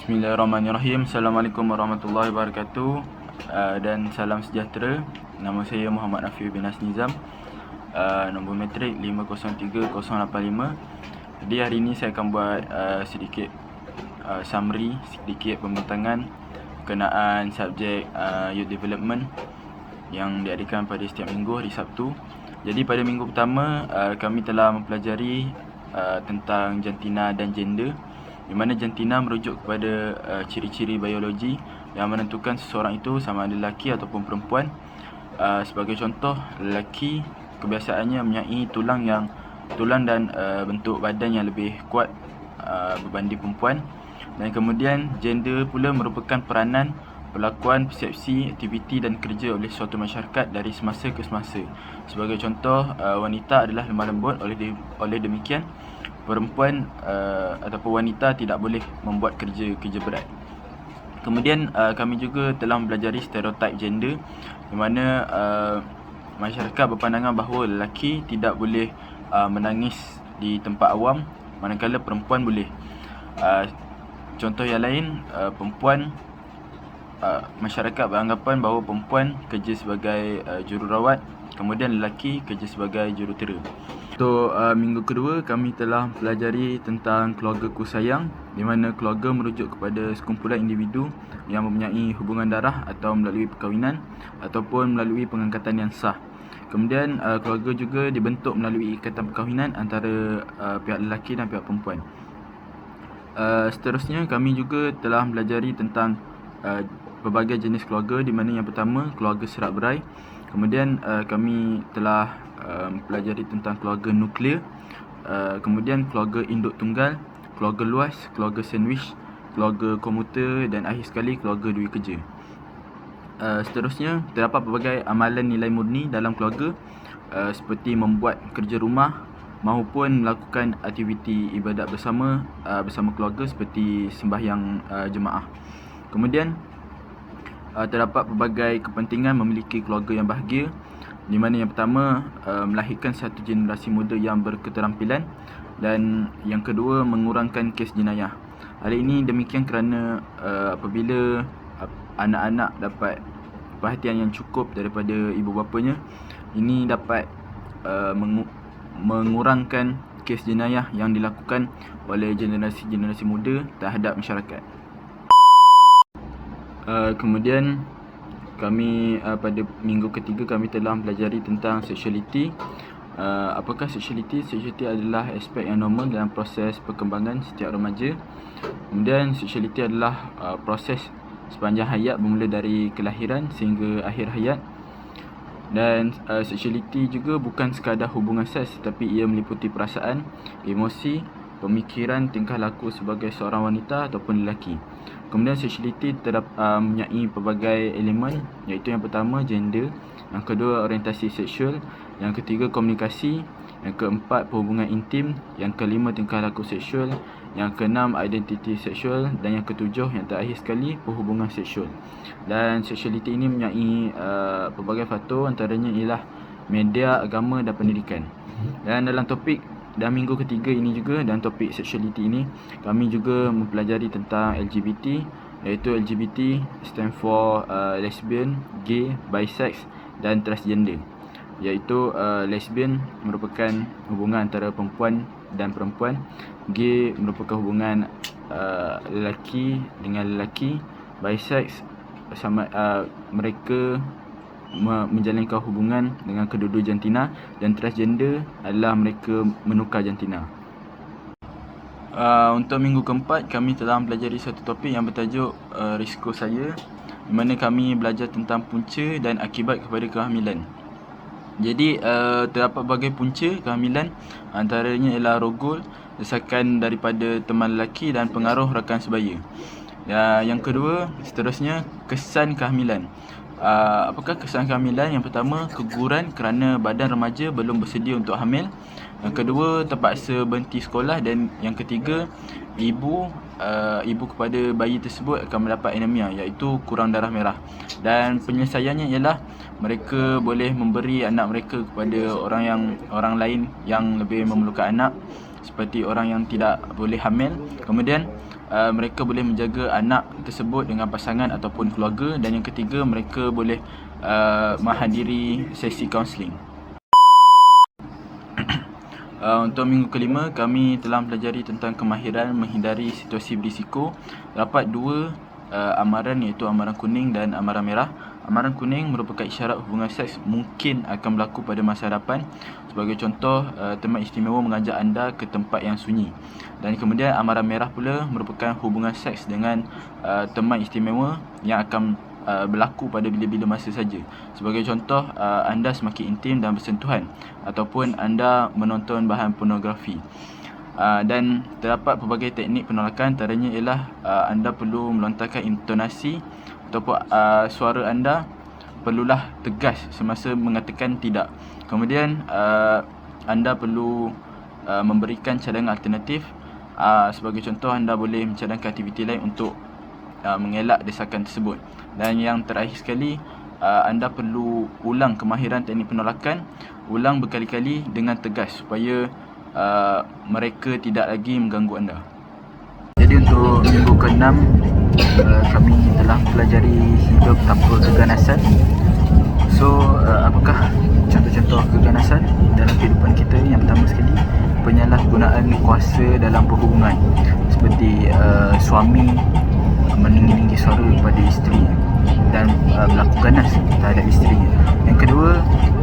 Bismillahirrahmanirrahim. Assalamualaikum warahmatullahi wabarakatuh, dan salam sejahtera. Nama saya Muhammad Nafi bin Nizam, nombor matrik 503085. Jadi hari ini saya akan buat sedikit summary, sedikit pembentangan berkenaan subjek Youth Development yang diadakan pada setiap minggu hari Sabtu. Jadi pada minggu pertama kami telah mempelajari tentang jantina dan gender, di mana jantina merujuk kepada ciri-ciri biologi yang menentukan seseorang itu sama ada lelaki ataupun perempuan. Sebagai contoh, lelaki kebiasaannya mempunyai tulang dan bentuk badan yang lebih kuat berbanding perempuan. Dan kemudian gender pula merupakan peranan, perlakuan, persepsi, aktiviti dan kerja oleh suatu masyarakat dari semasa ke semasa. Sebagai contoh, wanita adalah lemah lembut, oleh demikian perempuan ataupun wanita tidak boleh membuat kerja berat. Kemudian kami juga telah mempelajari stereotip gender, di mana masyarakat berpandangan bahawa lelaki tidak boleh menangis di tempat awam, manakala perempuan boleh. Contoh yang lain, masyarakat beranggapan bahawa perempuan kerja sebagai jururawat, kemudian lelaki kerja sebagai jurutera. Untuk minggu kedua, kami telah mempelajari tentang keluargaku sayang, di mana keluarga merujuk kepada sekumpulan individu yang mempunyai hubungan darah atau melalui perkahwinan ataupun melalui pengangkatan yang sah. Kemudian keluarga juga dibentuk melalui ikatan perkahwinan antara pihak lelaki dan pihak perempuan. Seterusnya, kami juga telah mempelajari tentang pelbagai jenis keluarga, di mana yang pertama keluarga serat berai. Kemudian kami telah mempelajari tentang keluarga nuklear, kemudian keluarga induk tunggal, keluarga luas, keluarga sandwich, keluarga komuter, dan akhir sekali keluarga dua kerja. Seterusnya, terdapat pelbagai amalan nilai murni dalam keluarga, seperti membuat kerja rumah maupun melakukan aktiviti ibadat bersama keluarga seperti sembahyang jemaah. Kemudian terdapat pelbagai kepentingan memiliki keluarga yang bahagia, di mana yang pertama melahirkan satu generasi muda yang berketerampilan, dan yang kedua mengurangkan kes jenayah. Hal ini demikian kerana apabila anak-anak dapat perhatian yang cukup daripada ibu bapanya, ini dapat mengurangkan kes jenayah yang dilakukan oleh generasi muda terhadap masyarakat. Kemudian kami pada minggu ketiga kami telah mempelajari tentang sexuality. Apakah sexuality? Sexuality adalah aspek yang normal dalam proses perkembangan setiap remaja. Kemudian sexuality adalah proses sepanjang hayat, bermula dari kelahiran sehingga akhir hayat. Dan sexuality juga bukan sekadar hubungan seks, tetapi ia meliputi perasaan, emosi, pemikiran, tingkah laku sebagai seorang wanita ataupun lelaki. Kemudian sexuality mempunyai pelbagai elemen, iaitu yang pertama gender, yang kedua orientasi seksual, yang ketiga komunikasi, yang keempat perhubungan intim, yang kelima tingkah laku seksual, yang keenam identiti seksual, dan yang ketujuh yang terakhir sekali perhubungan seksual. Dan sexuality ini mempunyai pelbagai faktor, antaranya ialah media, agama dan pendidikan. Dan dalam minggu ketiga ini juga, dalam topik sexuality ini, kami juga mempelajari tentang LGBT, iaitu LGBT stand for lesbian, gay, bisex dan transgender. Iaitu lesbian merupakan hubungan antara perempuan dan perempuan, gay merupakan hubungan lelaki dengan lelaki, bisex mereka menjalankan hubungan dengan kedua-dua jantina, dan transgender adalah mereka menukar jantina. Untuk minggu keempat, kami telah mempelajari satu topik yang bertajuk risiko saya, di mana kami belajar tentang punca dan akibat kepada kehamilan. Jadi terdapat berbagai punca kehamilan, antaranya ialah rogol, desakan daripada teman lelaki dan pengaruh rakan sebaya. Yang kedua, seterusnya kesan kehamilan. Apakah kesan kehamilan? Yang pertama, keguguran kerana badan remaja belum bersedia untuk hamil. Yang kedua, terpaksa berhenti sekolah. Dan yang ketiga, ibu kepada bayi tersebut akan mendapat anemia, iaitu kurang darah merah. Dan penyelesaiannya ialah mereka boleh memberi anak mereka kepada orang lain yang lebih memerlukan anak, seperti orang yang tidak boleh hamil. Kemudian mereka boleh menjaga anak tersebut dengan pasangan ataupun keluarga. Dan yang ketiga, mereka boleh menghadiri sesi kaunseling. Untuk minggu kelima, kami telah mempelajari tentang kemahiran menghindari situasi berisiko. Dapat dua amaran, iaitu amaran kuning dan amaran merah. Amaran kuning merupakan isyarat hubungan seks mungkin akan berlaku pada masa hadapan. Sebagai contoh, teman istimewa mengajak anda ke tempat yang sunyi. Dan kemudian amaran merah pula merupakan hubungan seks dengan teman istimewa yang akan berlaku pada bila-bila masa saja. Sebagai contoh, anda semakin intim dan bersentuhan, ataupun anda menonton bahan pornografi. Dan terdapat pelbagai teknik penolakan. Antaranya ialah anda perlu melontarkan intonasi ataupun suara anda perlulah tegas semasa mengatakan tidak. Kemudian anda perlu memberikan cadangan alternatif. Sebagai contoh, anda boleh mencadangkan aktiviti lain untuk mengelak desakan tersebut. Dan yang terakhir sekali, anda perlu ulang kemahiran teknik penolakan. Ulang berkali-kali dengan tegas supaya mereka tidak lagi mengganggu anda. Jadi untuk minggu ke-6, kami telah mempelajari hidup tanpa keganasan. So, apakah contoh-contoh keganasan dalam kehidupan kita? Yang pertama sekali, penyalahgunaan kuasa dalam perhubungan, seperti suami meninggi-ninggi suara kepada isteri dan berlaku ganas terhadap isterinya. Yang kedua,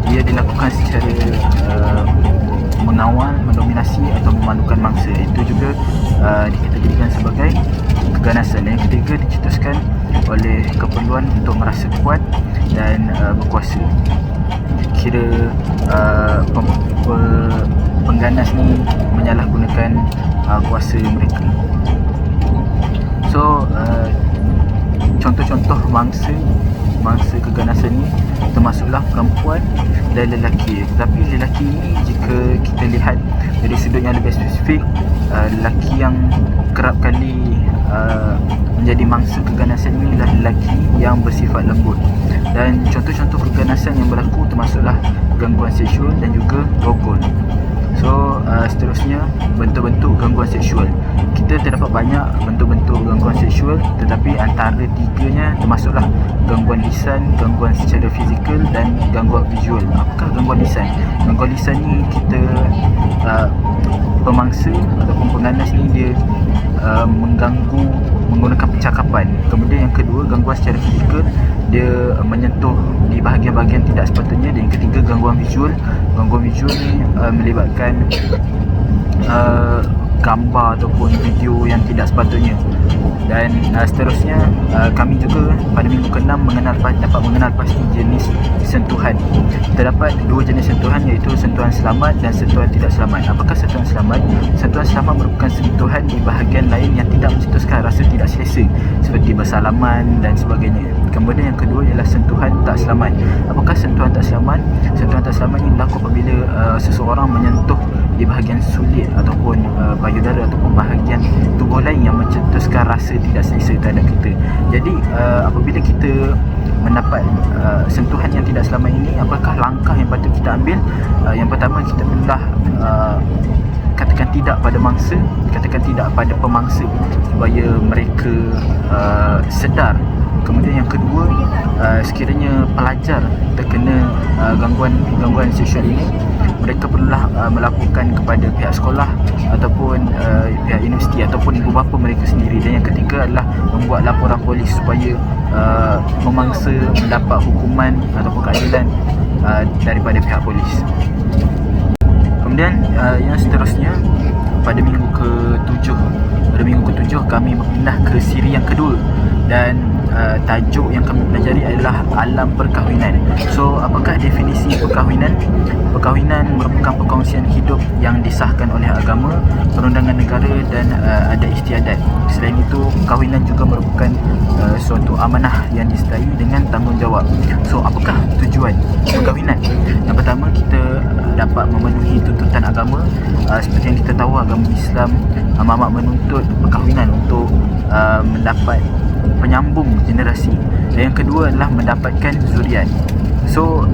ia dilakukan secara mengawal, mendominasi atau memalukan mangsa. Itu juga dikategorikan sebagai keganasan. Yang ketiga, dicetuskan oleh keperluan untuk merasa kuat dan berkuasa. Kira pengganas ni menyalahgunakan kuasa mereka. So, contoh-contoh mangsa keganasan ni termasuklah perempuan dan lelaki. Tetapi lelaki ni, jika kita lihat dari sudut yang lebih spesifik, lelaki yang kerap kali menjadi mangsa keganasan ni adalah lelaki yang bersifat lembut. Dan contoh-contoh keganasan yang berlaku termasuklah gangguan seksual dan juga rogol. So, seterusnya, bentuk-bentuk gangguan seksual. Kita terdapat banyak bentuk-bentuk gangguan seksual, tetapi antara tiganya termasuklah gangguan lisan, gangguan secara fizikal dan gangguan visual. Apakah gangguan lisan? Gangguan lisan ni kita pemangsa ataupun pengganas ni dia mengganggu menggunakan percakapan. Kemudian yang kedua, gangguan secara fizikal, dia menyentuh di bahagian-bahagian tidak sepatutnya. Dan yang ketiga, gangguan visual. Gangguan visual ni melibatkan gambar ataupun video yang tidak sepatutnya. Dan seterusnya, kami juga pada minggu ke-6 dapat mengenal pasti jenis sentuhan. Terdapat dua jenis sentuhan, iaitu sentuhan selamat dan sentuhan tidak selamat. Apakah sentuhan selamat? Sentuhan selamat merupakan sentuhan di bahagian lain yang tidak mencetuskan rasa tidak selesa, seperti bersalaman dan sebagainya. Kemudian yang kedua ialah sentuhan tak selamat. Apakah sentuhan tak selamat? Sentuhan tak selamat ini berlaku apabila seseorang menyentuh di bahagian sulit ataupun payudara ataupun bahagian tubuh lain yang mencetuskan rasa tidak selesa terhadap kita. Jadi apabila kita mendapat sentuhan yang tidak selamat ini, apakah langkah yang patut kita ambil? Yang pertama, kita perlulah katakan tidak pada mangsa, katakan tidak pada pemangsa supaya mereka sedar. Kemudian yang kedua, sekiranya pelajar terkena gangguan seksual ini, mereka perlulah melaporkan kepada pihak sekolah ataupun pihak universiti ataupun ibu bapa mereka sendiri. Dan yang ketiga adalah membuat laporan polis supaya memangsa mendapat hukuman ataupun keadilan daripada pihak polis. Kemudian yang seterusnya, pada minggu ke-7 kami berpindah ke siri yang kedua, dan tajuk yang kami pelajari adalah alam perkahwinan. So, apakah definisi perkahwinan? Perkahwinan merupakan perkongsian hidup yang disahkan oleh agama, perundangan negara dan adat istiadat. Selain itu, perkahwinan juga merupakan suatu amanah yang disertai dengan tanggungjawab. So, apakah tujuan perkahwinan? Yang pertama, kita dapat memenuhi tuntutan agama. Seperti yang kita tahu, agama Islam amat menuntut perkahwinan untuk mendapat penyambung generasi. Dan yang kedua adalah mendapatkan zuriat. So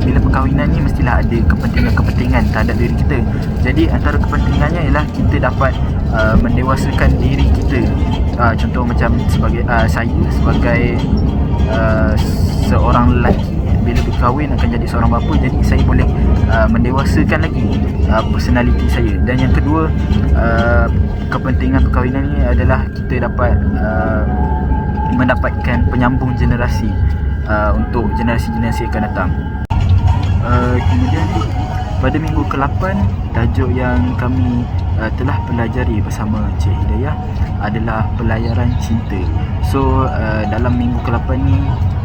bila perkahwinan ni mestilah ada kepentingan-kepentingan terhadap diri kita. Jadi antara kepentingannya ialah kita dapat mendewasakan diri kita. Contoh macam sebagai saya sebagai seorang lelaki, bila berkahwin akan jadi seorang bapa, jadi saya boleh mendewasakan lagi personality saya. Dan yang kedua, kepentingan perkahwinan ni adalah kita dapat mendapatkan penyambung generasi untuk generasi-generasi akan datang. Kemudian pada minggu ke-8, tajuk yang kami telah pelajari bersama Cik Hidayah adalah pelayaran cinta. So dalam minggu ke-8 ni,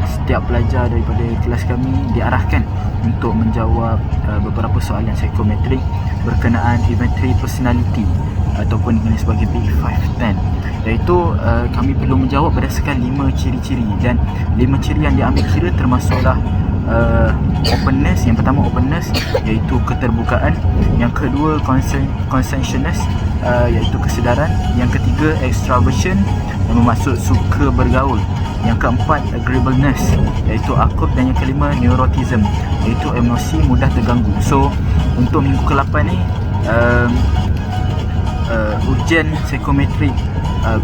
setiap pelajar daripada kelas kami diarahkan untuk menjawab beberapa soalan psikometrik berkenaan inventory personality ataupun dikenali sebagai Big 5-10, iaitu kami perlu menjawab berdasarkan 5 ciri-ciri, dan 5 ciri yang diambil kira termasuklah openness. Yang pertama openness, iaitu keterbukaan. Yang kedua conscientiousness, iaitu kesedaran. Yang ketiga extraversion, yang bermaksud suka bergaul. Yang keempat agreeableness, iaitu akur. Dan yang kelima neuroticism, iaitu emosi mudah terganggu. So untuk minggu ke-8 ni ujian psikometrik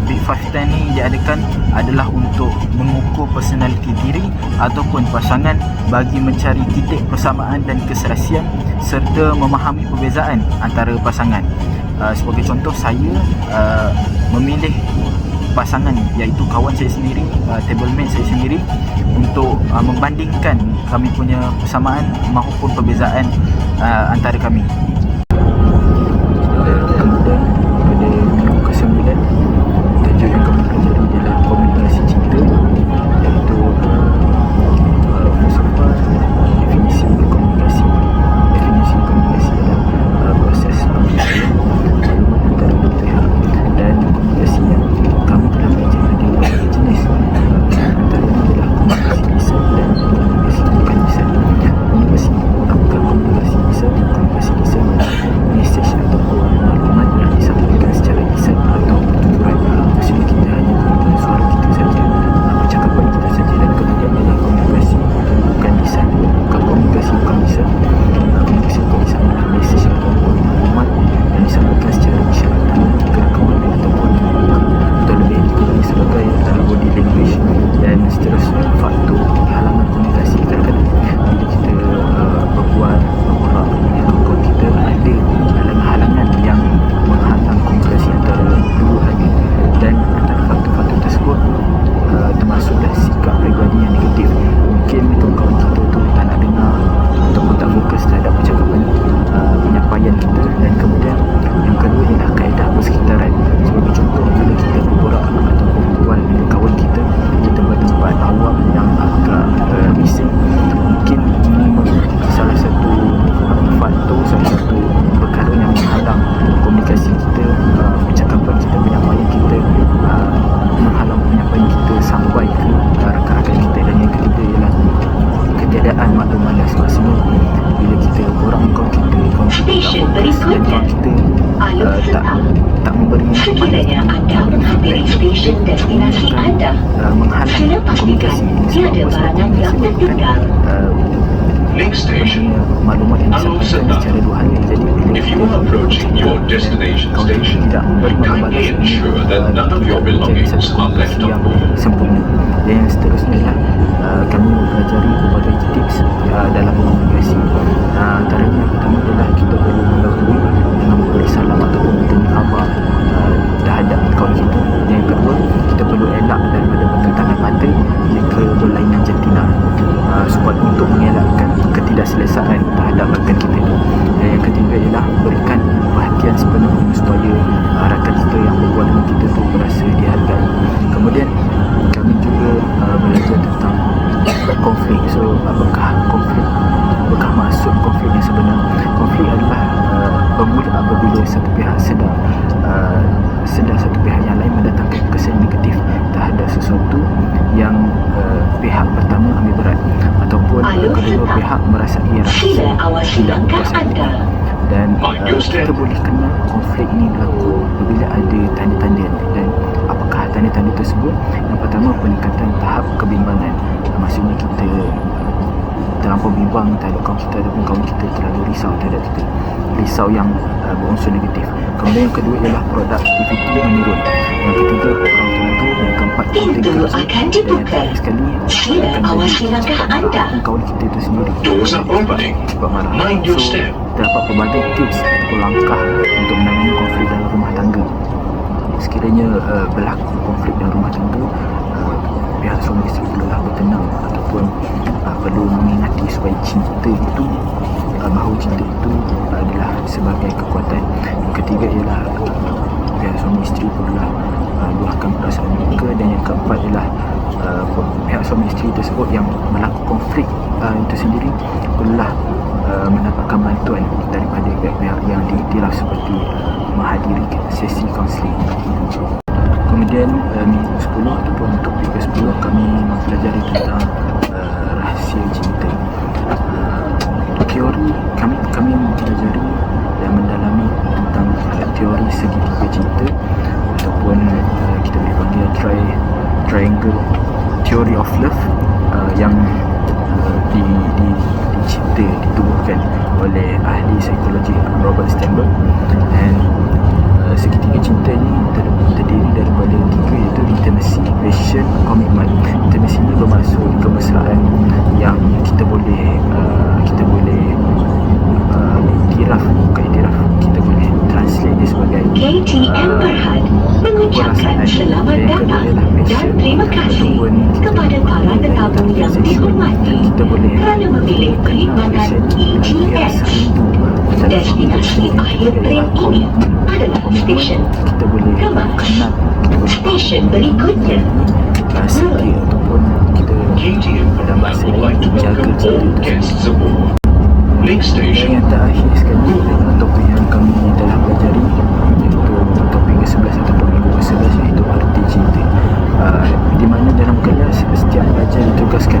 Big 5-10 ni diadakan adalah untuk mengukur personaliti diri ataupun pasangan bagi mencari titik persamaan dan keserasian serta memahami perbezaan antara pasangan. Sebagai contoh, saya memilih pasangan iaitu kawan saya sendiri, table mate saya sendiri, untuk membandingkan kami punya persamaan maupun perbezaan antara kami. Kemudian pada minggu ke-9, tajuk yang kami pelajari adalah komunikasi cinta, iaitu filsafat definisi komunikasi. Definisi komunikasi adalah proses penyampaian maklumat antara dua pihak, dan komunikasi yang kami telah belajar ada beberapa jenis. Antaranya adalah komunikasi lisan dan komunikasi bukan lisan. Komunikasi, apakah komunikasi lisan? Komunikasi lisan adalah mesej ataupun maklumat yang disampaikan secara lisan atau tuturan. Maksudnya kita hanya menggunakan suara kita saja, percakapan kita saja. Dan kemudian adalah komunikasi bukan lisan. Komunikasi bukan lisan adalah mesej ataupun maklumat yang disampaikan secara isyaratan, gerakan mata ataupun muka, atau lebih dikenali sebagai body language. Dan seterusnya, faktor halangan komunikasi. Kadang-kadang bila kita berbual dengan kawan kita, ada halangan yang menghalang komunikasi antara dua hati. Dan antara faktor-faktor tersebut termasuklah sikap peribadi yang negatif. Mungkin kawan kita tu tak nak dengar ataupun tak fokus terhadap percakapan penyampaian kita. Dan kemudian yang kedua ialah kaedah persekitaran. Sebagai contoh, bila kita berborak ataupun berbual dengan kawan kita di tempat-tempat awam yang agak bising, mungkin ini salah satu faktor, salah satu perkara yang menghalang komunikasi kita, percakapan kita, penyampaian kita, menghalang penyampaian kita sampai ke rakan-rakan kita. Dan yang ketiga ialah ketiadaan makna malas. Maksudnya bila kita borak dengan kawan kita tak fokus dan kawan kita tak memberi sekiranya anda menghampiri stesen destinasi anda, menghalang komunikasi. tiada barangan yang tertinggal. Next station, maklumat yang disampaikan secara dua hal. Jadi if you are approaching your destination station, tidak memberi kindly ensure that none of your belongings are left on yang board. sempurna. Dan yang seterusnya ialah kami mempelajari berbagai tips dalam komunikasi. Antaranya yang pertama adalah kita perlu mendahului dengan memberi salam ataupun bertanya khabar terhadap kawan kita. Yang kedua, kita perlu elak daripada bertentangan mata jika berlainan jantina, supaya untuk mengelakkan ketidakselesaan terhadap rakan kita. Dan yang ketiga ialah berikan perhatian sepenuhnya supaya rakan kita yang berbual dengan kita tu berasa dihargai. Kemudian kami juga belajar tentang konflik. So apakah konflik? Apakah maksud konflik yang sebenar? Konflik adalah bermula apabila satu pihak sedar satu pihak yang lain mendatangkan kesan negatif terhadap sesuatu yang pihak pertama ambil berat, ataupun kedua pihak merasai rasa tidak puas hati. Dan kita boleh kenal konflik ini berlaku apabila ada tanda-tanda. Dan apakah tanda-tanda tersebut? Yang pertama, peningkatan tahap kebimbangan. Maksudnya kita terlampau bimbang terhadap kaum kita ataupun kaum kita terlalu risau terhadap kita, risau yang berunsur negatif. Kemudian yang kedua ialah produktiviti menurun. Yang ketiga kurang tenaga. Yang keempat Pintu akan dibuka. sekali Sila awasi langkah anda. kawan kita itu sendiri Doors are opening. cepat marah. Mind your So, step. terdapat pelbagai tips ataupun langkah untuk menangani konflik dalam rumah tangga. Sekiranya berlaku konflik dalam rumah tangga, pihak suami isteri perlulah bertenang ataupun perlu mengingati supaya cinta itu, bahawa cinta itu adalah sebagai kekuatan. Yang ketiga ialah pihak suami isteri perlulah luahkan perasaan mereka. Dan yang keempat ialah pihak suami isteri tersebut yang berlaku konflik itu sendiri perlulah mendapatkan bantuan daripada pihak-pihak yang diiktiraf seperti menghadiri sesi kaunseling. Kemudian minggu 10 ataupun topik ke-10 kami mempelajari tentang rahsia cinta. Teori kami mempelajari dan mendalami tentang teori segitiga cinta ataupun kita boleh panggil triangle theory of love yang ditubuhkan oleh ahli psikologi Robert Sternberg. Dan segitiga cinta ini terdiri daripada 3, iaitu intimacy, passion, commitment. Intimacy ini bermaksud kemesraan yang kita boleh kita boleh translate dia sebagai KTM Berhad mengucapkan selamat datang dan terima kasih kepada para tetamu yang dihormati kerana memilih perkhidmatan ETS. Destinasi akhir tren ini adalah stesen Kemas. Stesen berikutnya setia ataupun kita KTM dalam bahasa would like to lain jaga welcome all cinta guests aboard. Next Dan station, yang terakhir sekali topik yang kami telah pelajari, iaitu topik ke-11 ataupun minggu ke-11, iaitu arti cinta. Di mana dalam kelas setiap pelajar ditugaskan